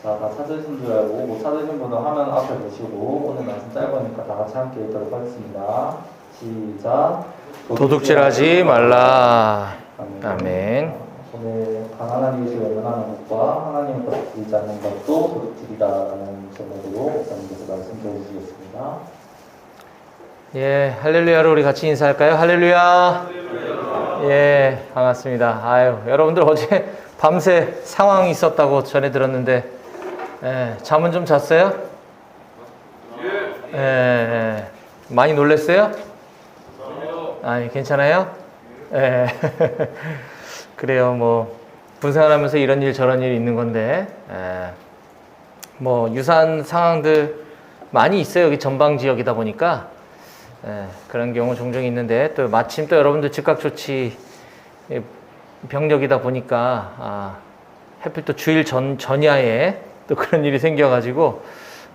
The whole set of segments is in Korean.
자, 다 찾으신 줄 알고 못 찾으신 분은 화면 앞에 보시고 오늘 말씀 짧으니까 다 같이 함께 읽도록 하겠습니다. 시작. 도둑질하지 말라. 아멘. 아멘. 오늘 가난한 이웃을 외면하는 것과 하나님을 거스르지 않는 것도 도둑질이다라는 제목으로 목사님께서 말씀 들어주시겠습니다. 예, 할렐루야로 우리 같이 인사할까요? 할렐루야. 예, 반갑습니다. 아유, 여러분들 어제 밤새 상황이 있었다고 전해 들었는데, 예, 잠은 좀 잤어요? 예, 많이 놀랬어요? 아니, 괜찮아요? 예. 그래요, 뭐, 군생활하면서 이런 일 저런 일이 있는 건데, 뭐, 유사한 상황들 많이 있어요. 여기 전방 지역이다 보니까. 그런 경우 종종 있는데, 또 마침 또 여러분들 즉각조치 병력이다 보니까, 하필 또 주일 전야에 또 그런 일이 생겨가지고,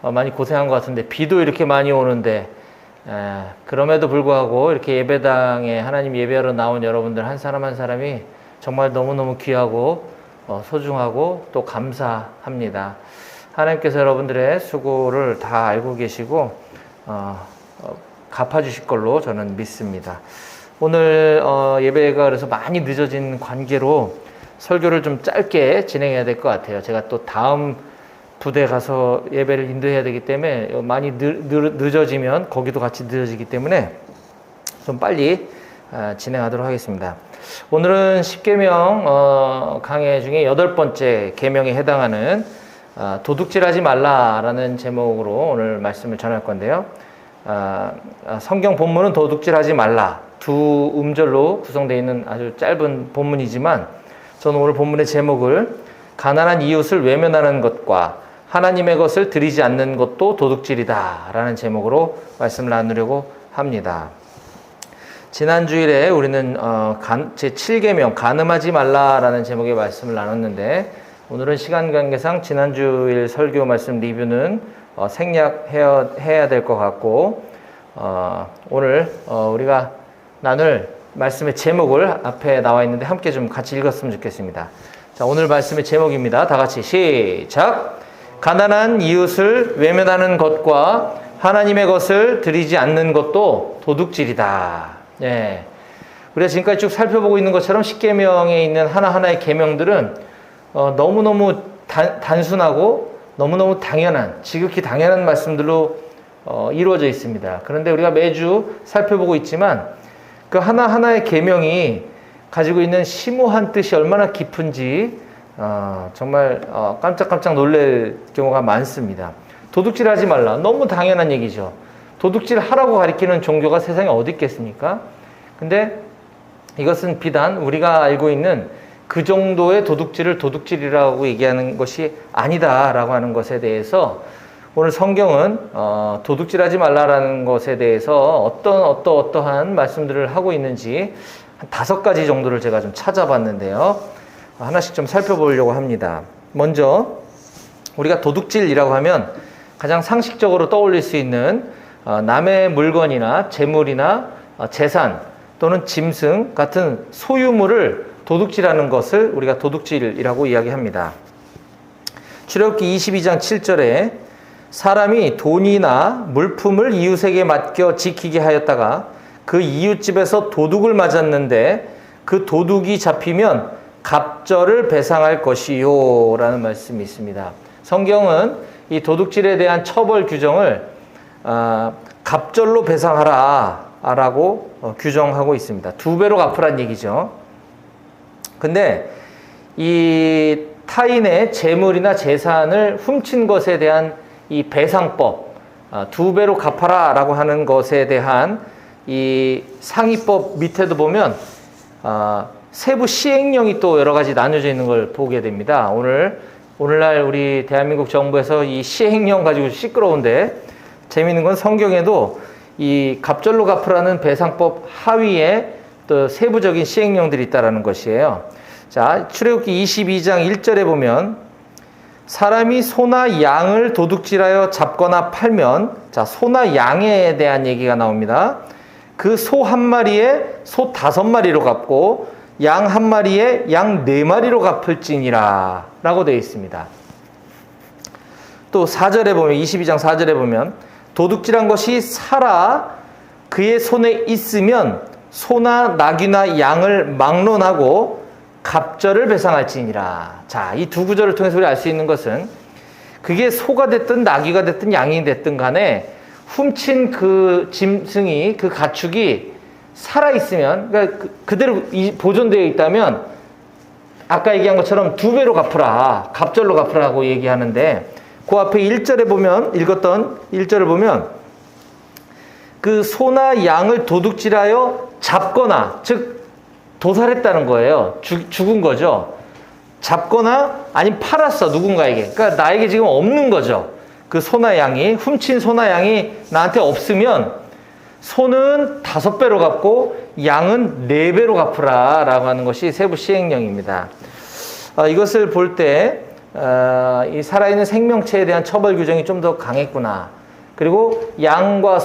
많이 고생한 것 같은데, 비도 이렇게 많이 오는데, 그럼에도 불구하고 이렇게 예배당에 하나님 예배하러 나온 여러분들 한 사람 한 사람이 정말 너무너무 귀하고 소중하고 또 감사합니다. 하나님께서 여러분들의 수고를 다 알고 계시고 갚아주실 걸로 저는 믿습니다. 오늘 예배가 그래서 많이 늦어진 관계로 설교를 좀 짧게 진행해야 될 것 같아요. 제가 또 다음 부대 가서 예배를 인도해야 되기 때문에 많이 늦어지면 거기도 같이 늦어지기 때문에 좀 빨리 진행하도록 하겠습니다. 오늘은 10계명 강해 중에 8번째 계명에 해당하는 도둑질하지 말라라는 제목으로 오늘 말씀을 전할 건데요. 성경 본문은 도둑질하지 말라 두 음절로 구성되어 있는 아주 짧은 본문이지만 저는 오늘 본문의 제목을 가난한 이웃을 외면하는 것과 하나님의 것을 드리지 않는 것도 도둑질이다 라는 제목으로 말씀을 나누려고 합니다. 지난 주일에 우리는 제7계명 가늠하지 말라라는 제목의 말씀을 나눴는데 오늘은 시간 관계상 지난 주일 설교 말씀 리뷰는 생략해야 될 것 같고 오늘 우리가 나눌 말씀의 제목을 앞에 나와 있는데 함께 좀 같이 읽었으면 좋겠습니다. 자, 오늘 말씀의 제목입니다. 다 같이 시작! 가난한 이웃을 외면하는 것과 하나님의 것을 드리지 않는 것도 도둑질이다. 예. 우리가 지금까지 쭉 살펴보고 있는 것처럼 10계명에 있는 하나하나의 계명들은 너무너무 단순하고 너무너무 당연한, 지극히 당연한 말씀들로 이루어져 있습니다. 그런데 우리가 매주 살펴보고 있지만 그 하나하나의 계명이 가지고 있는 심오한 뜻이 얼마나 깊은지 정말 깜짝깜짝 놀랄 경우가 많습니다. 도둑질하지 말라. 너무 당연한 얘기죠. 도둑질 하라고 가리키는 종교가 세상에 어디 있겠습니까? 근데 이것은 비단 우리가 알고 있는 그 정도의 도둑질을 도둑질이라고 얘기하는 것이 아니다라고 하는 것에 대해서 오늘 성경은 도둑질하지 말라라는 것에 대해서 어떠한 말씀들을 하고 있는지 한 5가지 정도를 제가 좀 찾아봤는데요. 하나씩 좀 살펴보려고 합니다. 먼저 우리가 도둑질이라고 하면 가장 상식적으로 떠올릴 수 있는 남의 물건이나 재물이나 재산 또는 짐승 같은 소유물을 도둑질하는 것을 우리가 도둑질이라고 이야기합니다. 출애굽기 22장 7절에 사람이 돈이나 물품을 이웃에게 맡겨 지키게 하였다가 그 이웃집에서 도둑을 맞았는데 그 도둑이 잡히면 갑절을 배상할 것이요 라는 말씀이 있습니다. 성경은 이 도둑질에 대한 처벌 규정을 갑절로 배상하라 라고 규정하고 있습니다. 2배로 갚으란 얘기죠. 근데 이 타인의 재물이나 재산을 훔친 것에 대한 이 배상법, 2배로 갚아라 라고 하는 것에 대한 이 상위법 밑에도 보면 세부 시행령이 또 여러 가지 나뉘어져 있는 걸 보게 됩니다. 오늘날 우리 대한민국 정부에서 이 시행령 가지고 시끄러운데 재미있는 건 성경에도 이 갑절로 갚으라는 배상법 하위에 또 세부적인 시행령들이 있다라는 것이에요. 자, 출애굽기 22장 1절에 보면 사람이 소나 양을 도둑질하여 잡거나 팔면 자, 소나 양에 대한 얘기가 나옵니다. 그 소 한 마리에 소 5마리로 갚고 양 한 마리에 양 4마리로 갚을지니라 라고 되어 있습니다. 또 4절에 보면 22장 4절에 보면 도둑질한 것이 살아 그의 손에 있으면 소나 나귀나 양을 막론하고 갑절을 배상할지니라. 자, 이 두 구절을 통해서 우리 알 수 있는 것은 그게 소가 됐든 나귀가 됐든 양이 됐든 간에 훔친 그 짐승이 그 가축이 살아있으면 그러니까 그대로 보존되어 있다면 아까 얘기한 것처럼 2배로 갚으라, 갑절로 갚으라고 얘기하는데 그 앞에 1절에 보면 읽었던 1절을 보면 그 소나 양을 도둑질하여 잡거나 즉 도살했다는 거예요. 죽은 거죠. 잡거나 아니면 팔았어 누군가에게. 그러니까 나에게 지금 없는 거죠. 그 소나 양이 훔친 소나 양이 나한테 없으면 소는 5배로 갚고 양은 4배로 갚으라 라고 하는 것이 세부 시행령입니다. 이것을 볼 때 이 살아있는 생명체에 대한 처벌 규정이 좀 더 강했구나. 그리고 양과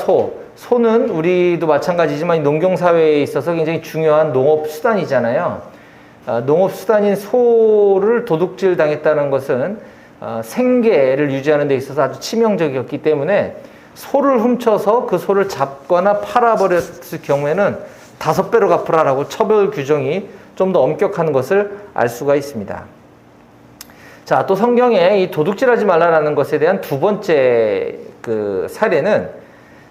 소는 우리도 마찬가지지만 농경사회에 있어서 굉장히 중요한 농업 수단이잖아요. 농업 수단인 소를 도둑질 당했다는 것은 생계를 유지하는 데 있어서 아주 치명적이었기 때문에 소를 훔쳐서 그 소를 잡거나 팔아버렸을 경우에는 5배로 갚으라라고 처벌 규정이 좀 더 엄격한 것을 알 수가 있습니다. 자, 또 성경에 이 도둑질하지 말라라는 것에 대한 두 번째 그 사례는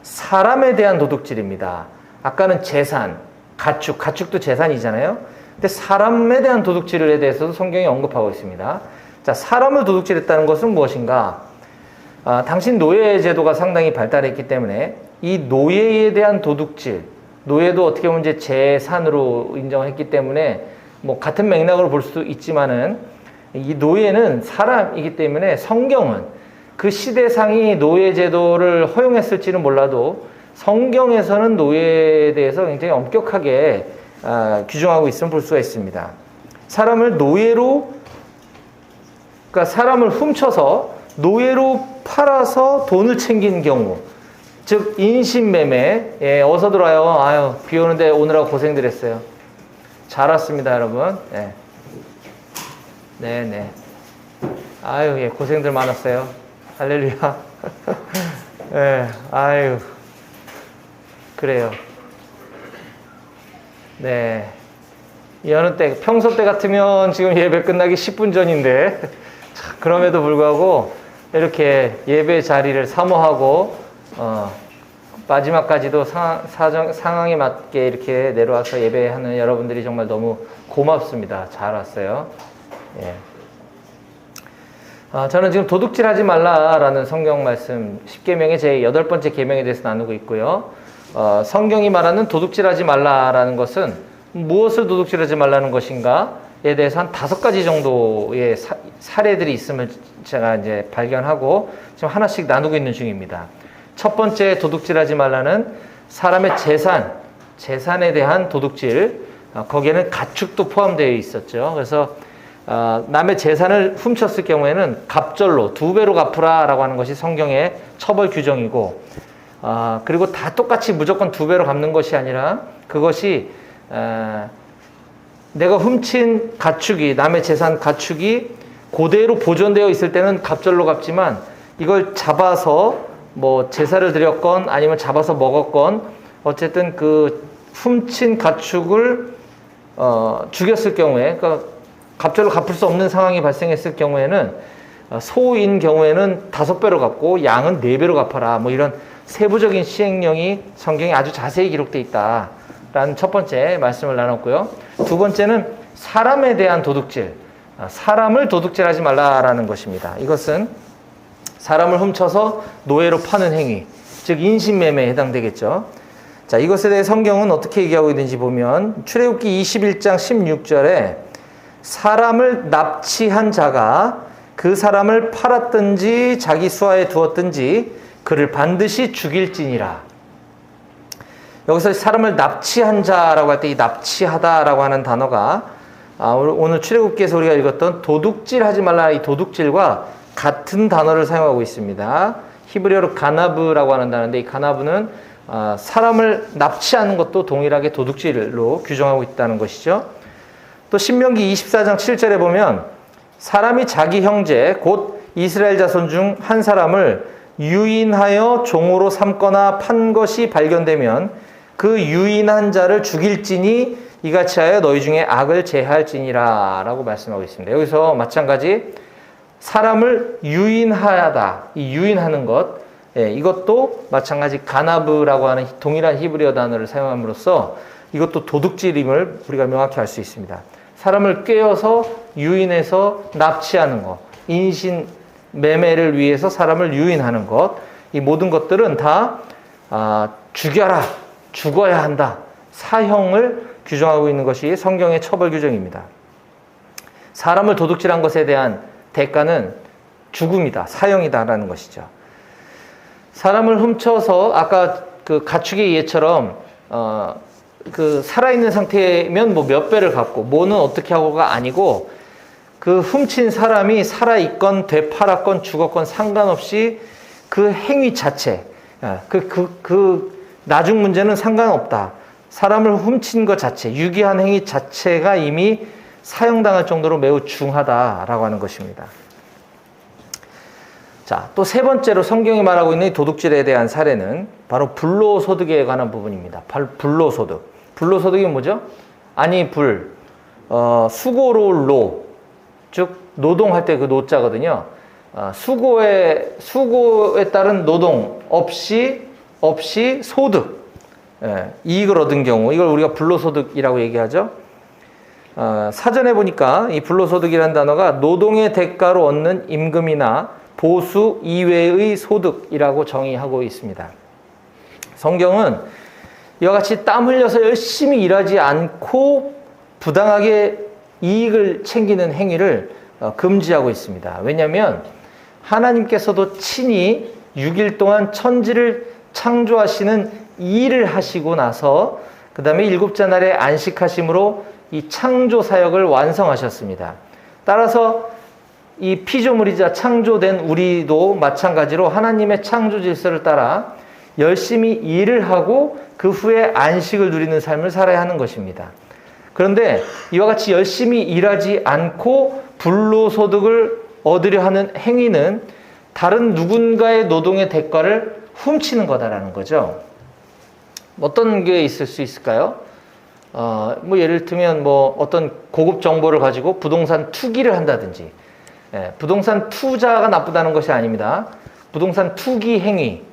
사람에 대한 도둑질입니다. 아까는 재산, 가축도 재산이잖아요. 근데 사람에 대한 도둑질에 대해서도 성경이 언급하고 있습니다. 자, 사람을 도둑질했다는 것은 무엇인가? 당신 노예 제도가 상당히 발달했기 때문에 이 노예에 대한 도둑질, 노예도 어떻게 보면 이제 재산으로 인정했기 때문에 뭐 같은 맥락으로 볼 수도 있지만은 이 노예는 사람이기 때문에 성경은 그 시대상이 노예 제도를 허용했을지는 몰라도 성경에서는 노예에 대해서 굉장히 엄격하게 규정하고 있음을 볼 수가 있습니다. 사람을 노예로, 그러니까 사람을 훔쳐서 노예로 팔아서 돈을 챙긴 경우, 즉 인신매매. 예, 어서 들어와요. 아유, 비 오는데 오느라고 고생들 했어요. 잘 왔습니다, 여러분. 예. 네네. 아유, 예, 고생들 많았어요. 할렐루야. 예, 아유. 그래요. 네. 여느 때, 평소 때 같으면 지금 예배 끝나기 10분 전인데, 그럼에도 불구하고 이렇게 예배 자리를 사모하고, 마지막까지도 상황에 맞게 이렇게 내려와서 예배하는 여러분들이 정말 너무 고맙습니다. 잘 왔어요. 예. 저는 지금 도둑질하지 말라라는 성경 말씀 10계명의 제 8번째 계명에 대해서 나누고 있고요. 성경이 말하는 도둑질하지 말라라는 것은 무엇을 도둑질하지 말라는 것인가에 대해서 한 5가지 정도의 사례들이 있음을 제가 이제 발견하고 지금 하나씩 나누고 있는 중입니다. 첫 번째 도둑질하지 말라는 사람의 재산에 대한 도둑질, 거기에는 가축도 포함되어 있었죠. 그래서 남의 재산을 훔쳤을 경우에는 갑절로 2배로 갚으라라고 하는 것이 성경의 처벌 규정이고, 그리고 다 똑같이 무조건 2배로 갚는 것이 아니라 그것이 내가 훔친 가축이, 남의 재산 가축이 그대로 보존되어 있을 때는 갑절로 갚지만 이걸 잡아서 뭐 제사를 드렸건 아니면 잡아서 먹었건 어쨌든 그 훔친 가축을 죽였을 경우에, 그러니까 갑절로 갚을 수 없는 상황이 발생했을 경우에는 소인 경우에는 5배로 갚고 양은 4배로 갚아라, 뭐 이런 세부적인 시행령이 성경에 아주 자세히 기록되어 있다라는 첫 번째 말씀을 나눴고요. 두 번째는 사람에 대한 도둑질, 사람을 도둑질하지 말라라는 것입니다. 이것은 사람을 훔쳐서 노예로 파는 행위, 즉 인신매매에 해당되겠죠. 자, 이것에 대해 성경은 어떻게 얘기하고 있는지 보면 출애굽기 21장 16절에 사람을 납치한 자가 그 사람을 팔았든지 자기 수하에 두었든지 그를 반드시 죽일지니라. 여기서 사람을 납치한 자라고 할 때 이 납치하다라고 하는 단어가 오늘 출애굽기에서 우리가 읽었던 도둑질하지 말라, 이 도둑질과 같은 단어를 사용하고 있습니다. 히브리어로 가나브라고 하는 단어인데 이 가나브는 사람을 납치하는 것도 동일하게 도둑질로 규정하고 있다는 것이죠. 또 신명기 24장 7절에 보면 사람이 자기 형제 곧 이스라엘 자손 중 한 사람을 유인하여 종으로 삼거나 판 것이 발견되면 그 유인한 자를 죽일지니 이같이 하여 너희 중에 악을 제할지니라 라고 말씀하고 있습니다. 여기서 마찬가지 사람을 유인하다, 이 유인하는 것, 이것도 마찬가지 가나브라고 하는 동일한 히브리어 단어를 사용함으로써 이것도 도둑질임을 우리가 명확히 알 수 있습니다. 사람을 꿰어서 유인해서 납치하는 것, 인신 매매를 위해서 사람을 유인하는 것, 이 모든 것들은 다 죽여라, 죽어야 한다, 사형을 규정하고 있는 것이 성경의 처벌 규정입니다. 사람을 도둑질한 것에 대한 대가는 죽음이다, 사형이다라는 것이죠. 사람을 훔쳐서 아까 그 가축의 예처럼 그 살아있는 상태면 뭐 몇 배를 갚고 뭐는 어떻게 하고가 아니고 그 훔친 사람이 살아있건 되팔았건 죽었건 상관없이 그 행위 자체, 나중 문제는 상관없다. 사람을 훔친 것 자체, 유기한 행위 자체가 이미 사형당할 정도로 매우 중하다라고 하는 것입니다. 자, 또 세 번째로 성경이 말하고 있는 이 도둑질에 대한 사례는 바로 불로소득에 관한 부분입니다. 불로소득. 불로소득이 뭐죠? 아니, 수고로 로, 즉 노동할 때 그 노자거든요. 수고에 따른 노동 없이 소득, 이익을 얻은 경우, 이걸 우리가 불로소득이라고 얘기하죠. 사전에 보니까 이 불로소득이라는 단어가 노동의 대가로 얻는 임금이나 보수 이외의 소득이라고 정의하고 있습니다. 성경은 이와 같이 땀 흘려서 열심히 일하지 않고 부당하게 이익을 챙기는 행위를 금지하고 있습니다. 왜냐하면 하나님께서도 친히 6일 동안 천지를 창조하시는 일을 하시고 나서 그 다음에 일곱째 날에 안식하심으로 이 창조 사역을 완성하셨습니다. 따라서 이 피조물이자 창조된 우리도 마찬가지로 하나님의 창조 질서를 따라 열심히 일을 하고 그 후에 안식을 누리는 삶을 살아야 하는 것입니다. 그런데 이와 같이 열심히 일하지 않고 불로소득을 얻으려 하는 행위는 다른 누군가의 노동의 대가를 훔치는 거다라는 거죠. 어떤 게 있을 수 있을까요? 뭐 예를 들면 뭐 어떤 고급 정보를 가지고 부동산 투기를 한다든지, 부동산 투자가 나쁘다는 것이 아닙니다. 부동산 투기 행위,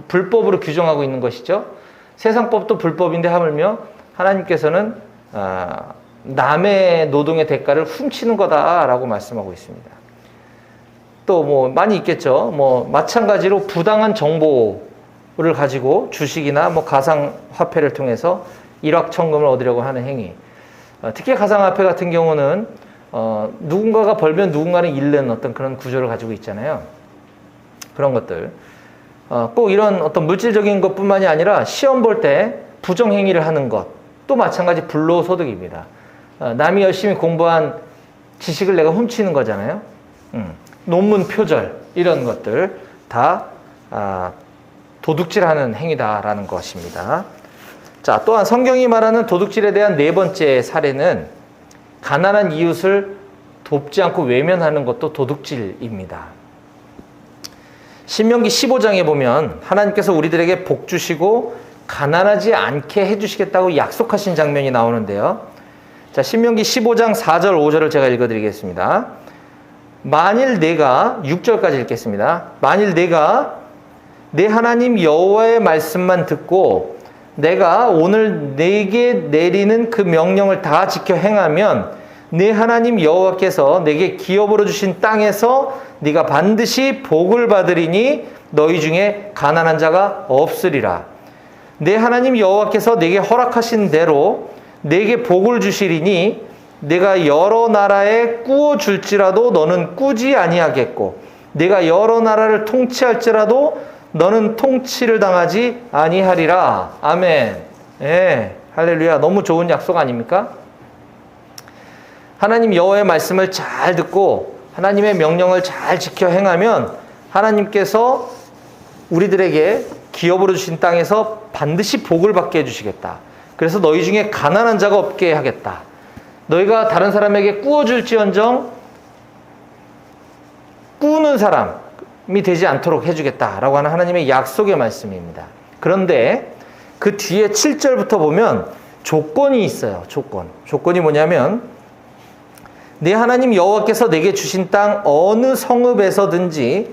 불법으로 규정하고 있는 것이죠. 세상법도 불법인데 하물며 하나님께서는 남의 노동의 대가를 훔치는 거다라고 말씀하고 있습니다. 또 뭐 많이 있겠죠. 뭐 마찬가지로 부당한 정보를 가지고 주식이나 뭐 가상화폐를 통해서 일확천금을 얻으려고 하는 행위. 특히 가상화폐 같은 경우는 누군가가 벌면 누군가는 잃는 어떤 그런 구조를 가지고 있잖아요. 그런 것들. 꼭 이런 어떤 물질적인 것뿐만이 아니라 시험 볼 때 부정행위를 하는 것. 또 마찬가지 불로소득입니다. 남이 열심히 공부한 지식을 내가 훔치는 거잖아요. 논문 표절 이런 것들 다 도둑질하는 행위다라는 것입니다. 자, 또한 성경이 말하는 도둑질에 대한 네 번째 사례는 가난한 이웃을 돕지 않고 외면하는 것도 도둑질입니다. 신명기 15장에 보면 하나님께서 우리들에게 복 주시고 가난하지 않게 해주시겠다고 약속하신 장면이 나오는데요. 자, 신명기 15장 4절 5절을 제가 읽어드리겠습니다. 만일 내가 6절까지 읽겠습니다. 만일 내가 내 하나님 여호와의 말씀만 듣고 내가 오늘 내게 내리는 그 명령을 다 지켜 행하면 내 하나님 여호와께서 내게 기업으로 주신 땅에서 네가 반드시 복을 받으리니 너희 중에 가난한 자가 없으리라. 내 하나님 여호와께서 내게 허락하신 대로 내게 복을 주시리니 내가 여러 나라에 꾸어 줄지라도 너는 꾸지 아니하겠고 내가 여러 나라를 통치할지라도 너는 통치를 당하지 아니하리라. 아멘. 할렐루야. 너무 좋은 약속 아닙니까? 하나님 여호와의 말씀을 잘 듣고 하나님의 명령을 잘 지켜 행하면 하나님께서 우리들에게 기업으로 주신 땅에서 반드시 복을 받게 해주시겠다. 그래서 너희 중에 가난한 자가 없게 하겠다. 너희가 다른 사람에게 꾸어줄지언정 키우는 사람이 되지 않도록 해주겠다라고 하는 하나님의 약속의 말씀입니다. 그런데 그 뒤에 7절부터 보면 조건이 있어요. 조건이 뭐냐면 네 하나님 여호와께서 내게 주신 땅 어느 성읍에서든지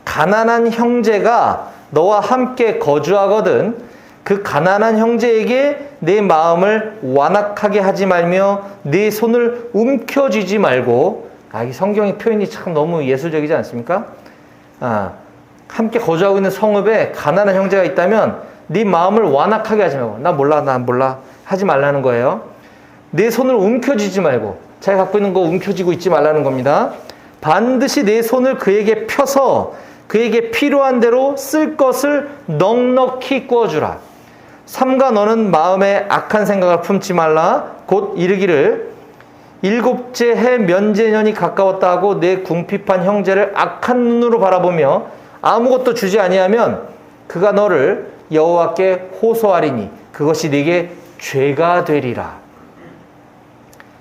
가난한 형제가 너와 함께 거주하거든 그 가난한 형제에게 내 마음을 완악하게 하지 말며 네 손을 움켜쥐지 말고. 이 성경의 표현이 참 너무 예술적이지 않습니까? 함께 거주하고 있는 성읍에 가난한 형제가 있다면 네 마음을 완악하게 하지 말고 나 몰라 하지 말라는 거예요. 내 손을 움켜쥐지 말고 자기가 갖고 있는 거 움켜쥐고 있지 말라는 겁니다. 반드시 내 손을 그에게 펴서 그에게 필요한 대로 쓸 것을 넉넉히 구워주라. 삼가 너는 마음에 악한 생각을 품지 말라. 곧 이르기를 일곱째 해 면제년이 가까웠다 하고 내 궁핍한 형제를 악한 눈으로 바라보며 아무것도 주지 아니하면 그가 너를 여호와께 호소하리니 그것이 네게 죄가 되리라.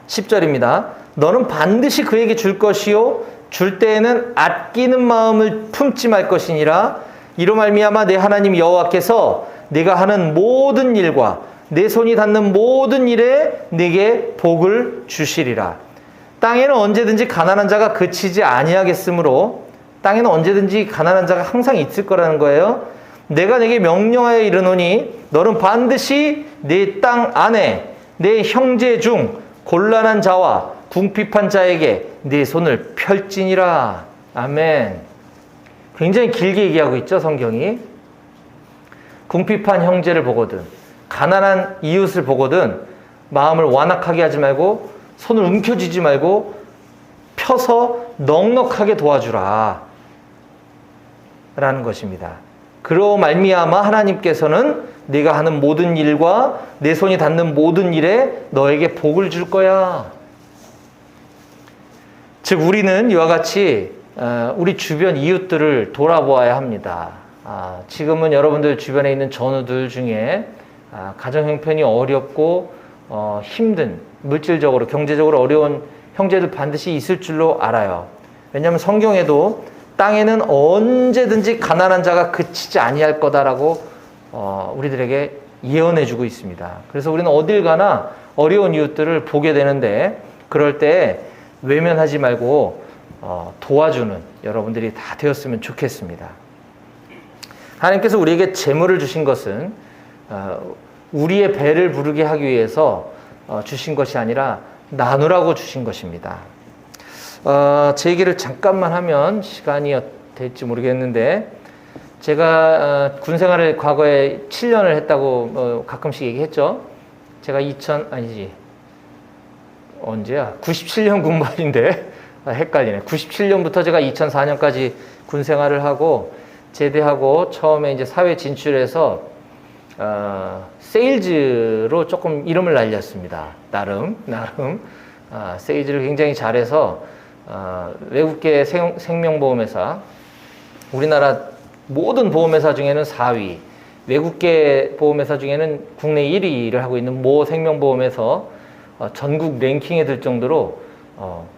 10절입니다. 너는 반드시 그에게 줄 것이요 줄 때에는 아끼는 마음을 품지 말 것이니라. 이로 말미암아 내 하나님 여호와께서 네가 하는 모든 일과 내 손이 닿는 모든 일에 네게 복을 주시리라. 땅에는 언제든지 가난한 자가 그치지 아니하겠으므로 땅에는 언제든지 가난한 자가 항상 있을 거라는 거예요. 내가 내게 명령하여 이르노니 너는 반드시 네 땅 안에 내 형제 중 곤란한 자와 궁핍한 자에게 네 손을 펼지니라. 아멘. 굉장히 길게 얘기하고 있죠, 성경이. 궁핍한 형제를 보거든, 가난한 이웃을 보거든 마음을 완악하게 하지 말고 손을 움켜쥐지 말고 펴서 넉넉하게 도와주라 라는 것입니다. 그로 말미암아 하나님께서는 네가 하는 모든 일과 내 손이 닿는 모든 일에 너에게 복을 줄 거야. 즉 우리는 이와 같이 우리 주변 이웃들을 돌아보아야 합니다. 지금은 여러분들 주변에 있는 전우들 중에 가정 형편이 어렵고 힘든, 물질적으로 경제적으로 어려운 형제들 반드시 있을 줄로 알아요. 왜냐하면 성경에도 땅에는 언제든지 가난한 자가 그치지 아니할 거다라고 우리들에게 예언해 주고 있습니다. 그래서 우리는 어딜 가나 어려운 이웃들을 보게 되는데 그럴 때 외면하지 말고 도와주는 여러분들이 다 되었으면 좋겠습니다. 하나님께서 우리에게 재물을 주신 것은 우리의 배를 부르게 하기 위해서 주신 것이 아니라 나누라고 주신 것입니다. 제 얘기를 잠깐만 하면 시간이 될지 모르겠는데 제가 군 생활을 과거에 7년을 했다고 가끔씩 얘기했죠. 제가 97년 군발인데 헷갈리네. 97년부터 제가 2004년까지 군 생활을 하고 제대하고 처음에 이제 사회 진출해서 세일즈로 조금 이름을 날렸습니다. 나름 세일즈를 굉장히 잘해서 외국계 생명보험회사, 우리나라 모든 보험회사 중에는 4위, 외국계 보험회사 중에는 국내 1위를 하고 있는 모 생명보험에서 전국 랭킹에 들 정도로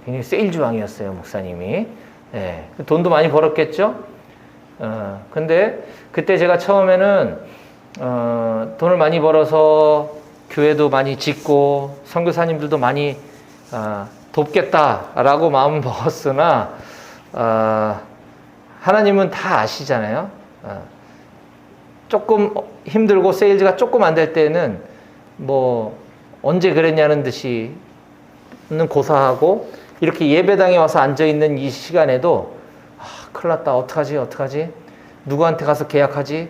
굉장히 세일즈왕이었어요, 목사님이. 네, 돈도 많이 벌었겠죠? 근데 그때 제가 처음에는 돈을 많이 벌어서 교회도 많이 짓고 선교사님들도 많이 돕겠다라고 마음을 먹었으나 하나님은 다 아시잖아요. 조금 힘들고 세일즈가 조금 안 될 때는 뭐 언제 그랬냐는 듯이 고사하고 이렇게 예배당에 와서 앉아있는 이 시간에도 큰일 났다, 어떡하지? 누구한테 가서 계약하지?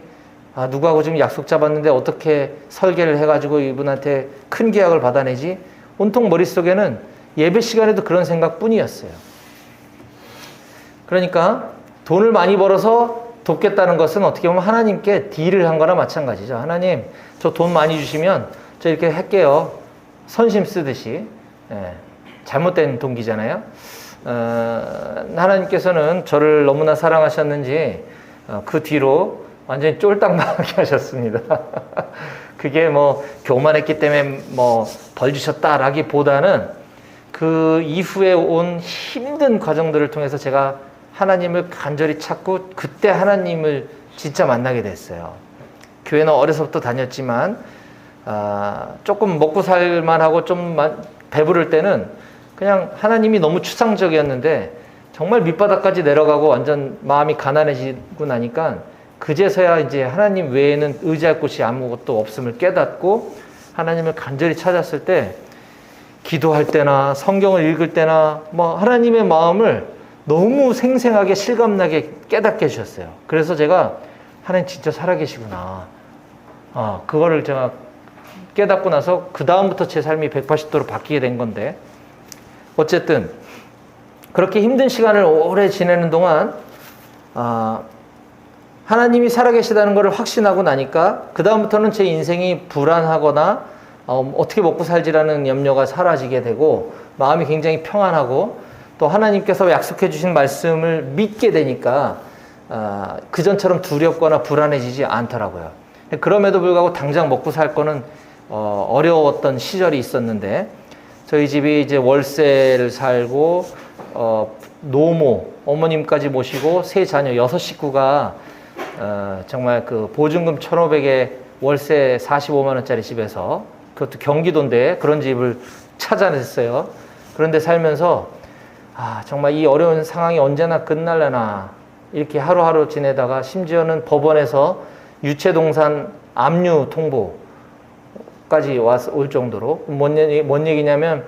누구하고 지금 약속 잡았는데 어떻게 설계를 해가지고 이분한테 큰 계약을 받아내지? 온통 머릿속에는 예배 시간에도 그런 생각뿐이었어요. 그러니까 돈을 많이 벌어서 돕겠다는 것은 어떻게 보면 하나님께 딜을 한 거나 마찬가지죠. 하나님, 저 돈 많이 주시면 저 이렇게 할게요. 선심 쓰듯이. 잘못된 동기잖아요. 하나님께서는 저를 너무나 사랑하셨는지 그 뒤로 완전히 쫄딱망하게 하셨습니다. 그게 뭐 교만했기 때문에 뭐 벌 주셨다라기보다는 그 이후에 온 힘든 과정들을 통해서 제가 하나님을 간절히 찾고 그때 하나님을 진짜 만나게 됐어요. 교회는 어려서부터 다녔지만 조금 먹고 살만하고 좀 배부를 때는 그냥 하나님이 너무 추상적이었는데 정말 밑바닥까지 내려가고 완전 마음이 가난해지고 나니까 그제서야 이제 하나님 외에는 의지할 곳이 아무것도 없음을 깨닫고 하나님을 간절히 찾았을 때 기도할 때나 성경을 읽을 때나 뭐 하나님의 마음을 너무 생생하게 실감나게 깨닫게 해주셨어요. 그래서 제가 하나님 진짜 살아계시구나. 그거를 제가 깨닫고 나서 그 다음부터 제 삶이 180도로 바뀌게 된 건데 어쨌든 그렇게 힘든 시간을 오래 지내는 동안 하나님이 살아계시다는 것을 확신하고 나니까 그 다음부터는 제 인생이 불안하거나 어떻게 먹고 살지라는 염려가 사라지게 되고 마음이 굉장히 평안하고 또 하나님께서 약속해 주신 말씀을 믿게 되니까 그전처럼 두렵거나 불안해지지 않더라고요. 그럼에도 불구하고 당장 먹고 살 거는 어려웠던 시절이 있었는데 저희 집이 이제 월세를 살고 노모 어머님까지 모시고 세 자녀 6식구가 정말 그 보증금 1,500에 월세 45만 원짜리 집에서 그것도 경기도인데 그런 집을 찾아냈어요. 그런데 살면서 정말 이 어려운 상황이 언제나 끝날려나 이렇게 하루하루 지내다가 심지어는 법원에서 유체동산 압류 통보까지 올 정도로 뭔 얘기냐면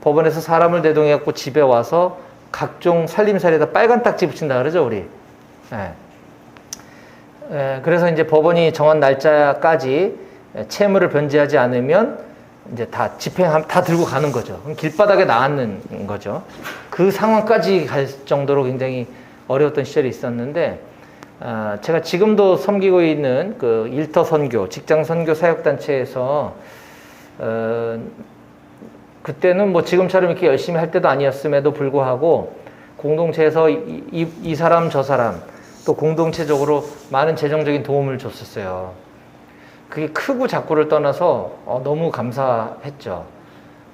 법원에서 사람을 대동해갖고 집에 와서 각종 살림살이에다 빨간 딱지 붙인다 그러죠 우리. 그래서 이제 법원이 정한 날짜까지 채무를 변제하지 않으면 이제 다 다 들고 가는 거죠. 그럼 길바닥에 나앉는 거죠. 그 상황까지 갈 정도로 굉장히 어려웠던 시절이 있었는데 제가 지금도 섬기고 있는 그 일터 선교, 직장 선교 사역단체에서 그때는 뭐 지금처럼 이렇게 열심히 할 때도 아니었음에도 불구하고 공동체에서 이 사람 저 사람 또 공동체적으로 많은 재정적인 도움을 줬었어요. 그게 크고 작고를 떠나서 너무 감사했죠.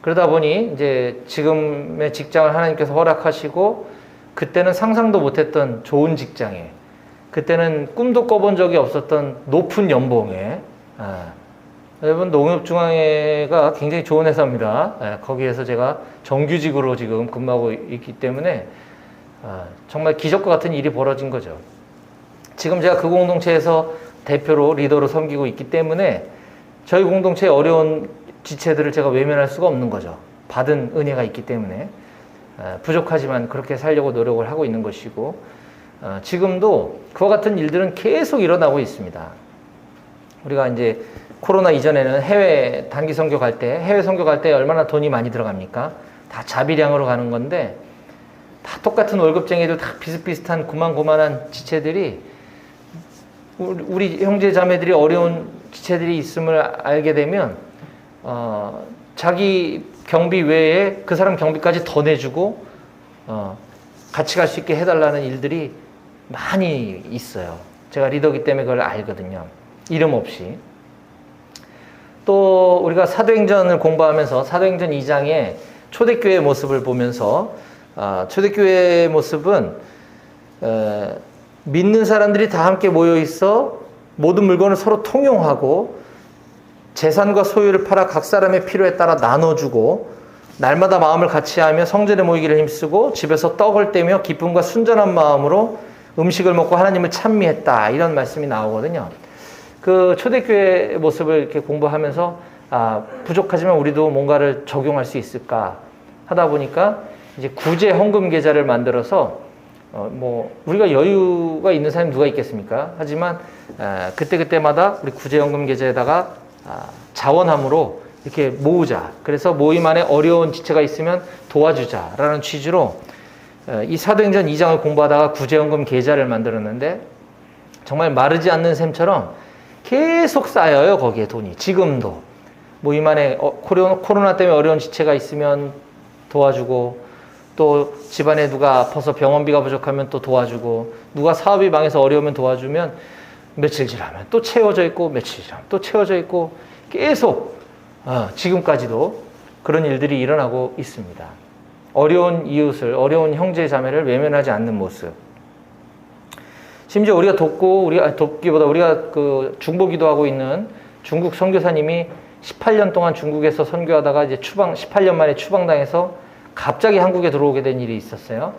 그러다 보니 이제 지금의 직장을 하나님께서 허락하시고 그때는 상상도 못했던 좋은 직장에 그때는 꿈도 꿔본 적이 없었던 높은 연봉에 여러분 농협중앙회가 굉장히 좋은 회사입니다. 거기에서 제가 정규직으로 지금 근무하고 있기 때문에 정말 기적과 같은 일이 벌어진 거죠. 지금 제가 그 공동체에서 대표로 리더로 섬기고 있기 때문에 저희 공동체의 어려운 지체들을 제가 외면할 수가 없는 거죠. 받은 은혜가 있기 때문에 부족하지만 그렇게 살려고 노력을 하고 있는 것이고 지금도 그와 같은 일들은 계속 일어나고 있습니다. 우리가 이제 코로나 이전에는 해외 단기 선교 갈 때, 해외 선교 갈 때 얼마나 돈이 많이 들어갑니까? 다 자비량으로 가는 건데 다 똑같은 월급쟁이들 다 비슷비슷한 고만고만한 지체들이 우리 형제 자매들이 어려운 지체들이 있음을 알게 되면 자기 경비 외에 그 사람 경비까지 더 내주고 같이 갈 수 있게 해달라는 일들이 많이 있어요. 제가 리더기 때문에 그걸 알거든요. 이름 없이. 또 우리가 사도행전을 공부하면서 사도행전 2장에 초대교회의 모습을 보면서 초대교회의 모습은 믿는 사람들이 다 함께 모여 있어 모든 물건을 서로 통용하고 재산과 소유를 팔아 각 사람의 필요에 따라 나눠주고 날마다 마음을 같이하며 성전에 모이기를 힘쓰고 집에서 떡을 떼며 기쁨과 순전한 마음으로 음식을 먹고 하나님을 찬미했다. 이런 말씀이 나오거든요. 그 초대교회의 모습을 이렇게 공부하면서 부족하지만 우리도 뭔가를 적용할 수 있을까 하다 보니까 이제 구제 헌금 계좌를 만들어서 우리가 여유가 있는 사람이 누가 있겠습니까? 하지만 그때그때마다 우리 구제 헌금 계좌에다가 자원함으로 이렇게 모으자. 그래서 모임 안에 어려운 지체가 있으면 도와주자라는 취지로 이 사도행전 2장을 공부하다가 구제연금 계좌를 만들었는데 정말 마르지 않는 샘처럼 계속 쌓여요. 거기에 돈이. 지금도 모임 안에 코로나 때문에 어려운 지체가 있으면 도와주고 또 집안에 누가 아파서 병원비가 부족하면 또 도와주고 누가 사업이 망해서 어려우면 도와주면 며칠 지나면 또 채워져 있고 며칠 지나면 또 채워져 있고 계속 지금까지도 그런 일들이 일어나고 있습니다. 어려운 이웃을, 어려운 형제 자매를 외면하지 않는 모습. 심지어 우리가 돕기보다 우리가 그 중보기도 하고 있는 중국 선교사님이 18년 동안 중국에서 선교하다가 이제 18년 만에 추방당해서 갑자기 한국에 들어오게 된 일이 있었어요.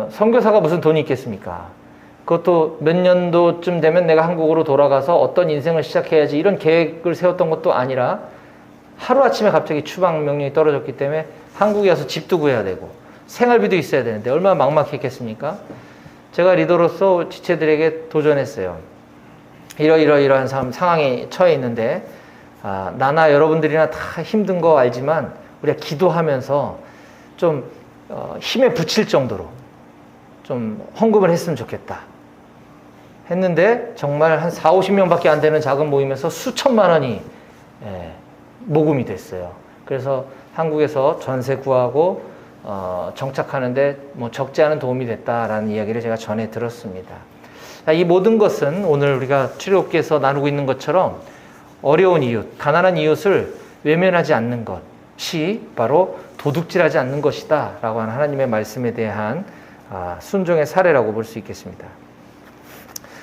선교사가 무슨 돈이 있겠습니까? 그것도 몇 년도쯤 되면 내가 한국으로 돌아가서 어떤 인생을 시작해야지 이런 계획을 세웠던 것도 아니라 하루아침에 갑자기 추방 명령이 떨어졌기 때문에 한국에 와서 집도 구해야 되고 생활비도 있어야 되는데 얼마나 막막했겠습니까? 제가 리더로서 지체들에게 도전했어요. 이러이러한 상황에 처해 있는데 나나 여러분들이나 다 힘든 거 알지만 우리가 기도하면서 좀 힘에 붙일 정도로 좀 헌금을 했으면 좋겠다 했는데 정말 한 4, 50명밖에 안 되는 작은 모임에서 수천만 원이 모금이 됐어요. 그래서 한국에서 전세 구하고 정착하는데 뭐 적지 않은 도움이 됐다라는 이야기를 제가 전에 들었습니다. 이 모든 것은 오늘 우리가 출애굽기에서 나누고 있는 것처럼 어려운 이웃, 가난한 이웃을 외면하지 않는 것이 바로 도둑질하지 않는 것이다 라고 하는 하나님의 말씀에 대한 순종의 사례라고 볼 수 있겠습니다.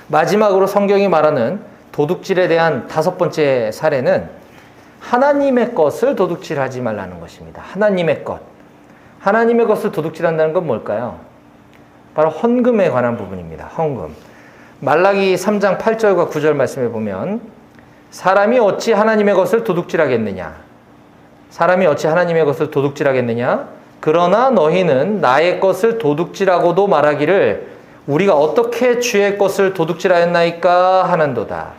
마지막으로 성경이 말하는 도둑질에 대한 5번째 사례는 하나님의 것을 도둑질하지 말라는 것입니다. 하나님의 것. 하나님의 것을 도둑질한다는 건 뭘까요? 바로 헌금에 관한 부분입니다. 헌금. 말라기 3장 8절과 9절 말씀에 보면 사람이 어찌 하나님의 것을 도둑질하겠느냐? 사람이 어찌 하나님의 것을 도둑질하겠느냐? 그러나 너희는 나의 것을 도둑질하고도 말하기를 우리가 어떻게 주의 것을 도둑질하였나이까 하는도다.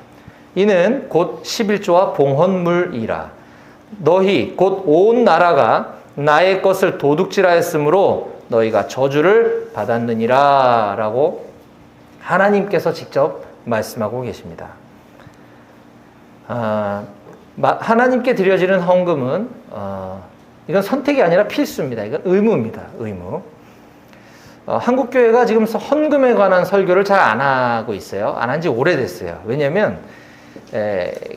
이는 곧 11조와 봉헌물이라. 너희 곧 온 나라가 나의 것을 도둑질하였으므로 너희가 저주를 받았느니라 라고 하나님께서 직접 말씀하고 계십니다. 하나님께 드려지는 헌금은 이건 선택이 아니라 필수입니다. 이건 의무입니다. 의무. 한국교회가 지금 헌금에 관한 설교를 잘 안 하고 있어요. 안 한 지 오래됐어요. 왜냐하면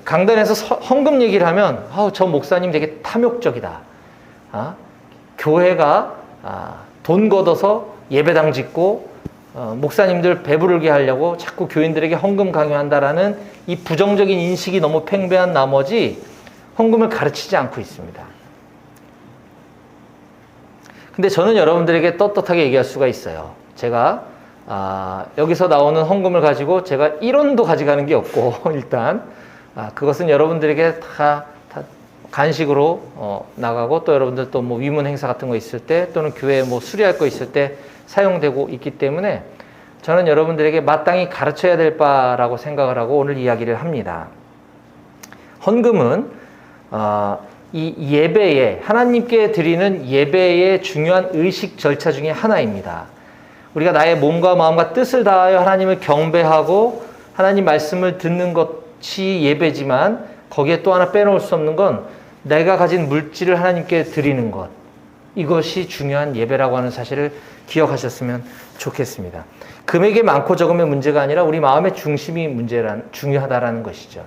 강단에서 헌금 얘기를 하면 저 목사님 되게 탐욕적이다. 교회가 돈 걷어서 예배당 짓고 목사님들 배부르게 하려고 자꾸 교인들에게 헌금 강요한다라는 이 부정적인 인식이 너무 팽배한 나머지 헌금을 가르치지 않고 있습니다. 근데 저는 여러분들에게 떳떳하게 얘기할 수가 있어요. 제가 여기서 나오는 헌금을 가지고 제가 1원도 가져가는 게 없고 일단 그것은 여러분들에게 다 간식으로 나가고 또 여러분들 또 뭐 위문 행사 같은 거 있을 때 또는 교회에 뭐 수리할 거 있을 때 사용되고 있기 때문에 저는 여러분들에게 마땅히 가르쳐야 될 바라고 생각을 하고 오늘 이야기를 합니다. 헌금은 이 예배에 하나님께 드리는 예배의 중요한 의식 절차 중에 하나입니다. 우리가 나의 몸과 마음과 뜻을 다하여 하나님을 경배하고 하나님 말씀을 듣는 것이 예배지만 거기에 또 하나 빼놓을 수 없는 건 내가 가진 물질을 하나님께 드리는 것. 이것이 중요한 예배라고 하는 사실을 기억하셨으면 좋겠습니다. 금액이 많고 적음의 문제가 아니라 우리 마음의 중심이 중요하다라는 것이죠.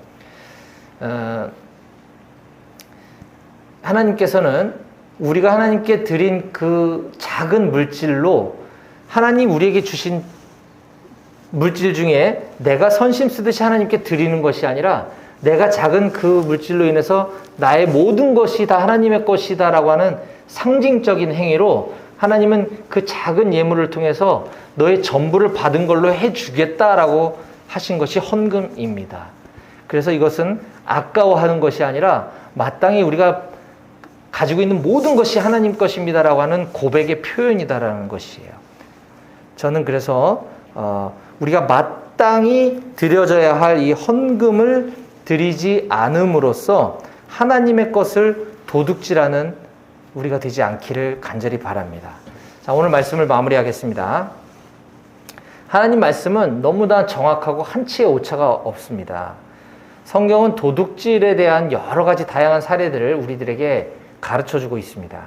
하나님께서는 우리가 하나님께 드린 그 작은 물질로 하나님 우리에게 주신 물질 중에 내가 선심 쓰듯이 하나님께 드리는 것이 아니라 내가 작은 그 물질로 인해서 나의 모든 것이 다 하나님의 것이다 라고 하는 상징적인 행위로 하나님은 그 작은 예물을 통해서 너의 전부를 받은 걸로 해주겠다라고 하신 것이 헌금입니다. 그래서 이것은 아까워하는 것이 아니라 마땅히 우리가 가지고 있는 모든 것이 하나님 것입니다라고 하는 고백의 표현이다라는 것이에요. 저는 그래서 우리가 마땅히 드려져야 할 이 헌금을 드리지 않음으로써 하나님의 것을 도둑질하는 우리가 되지 않기를 간절히 바랍니다. 자, 오늘 말씀을 마무리하겠습니다. 하나님 말씀은 너무나 정확하고 한치의 오차가 없습니다. 성경은 도둑질에 대한 여러 가지 다양한 사례들을 우리들에게 가르쳐주고 있습니다.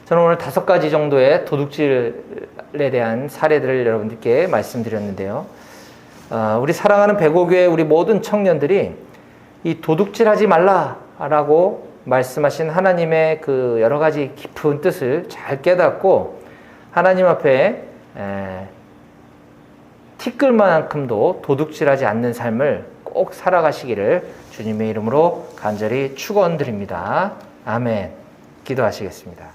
저는 오늘 5가지 정도의 도둑질에 대한 사례들을 여러분들께 말씀드렸는데요. 우리 사랑하는 백오교회 우리 모든 청년들이 이 도둑질하지 말라라고 말씀하신 하나님의 그 여러 가지 깊은 뜻을 잘 깨닫고 하나님 앞에 티끌만큼도 도둑질하지 않는 삶을 꼭 살아가시기를 주님의 이름으로 간절히 축원드립니다. 아멘. 기도하시겠습니다.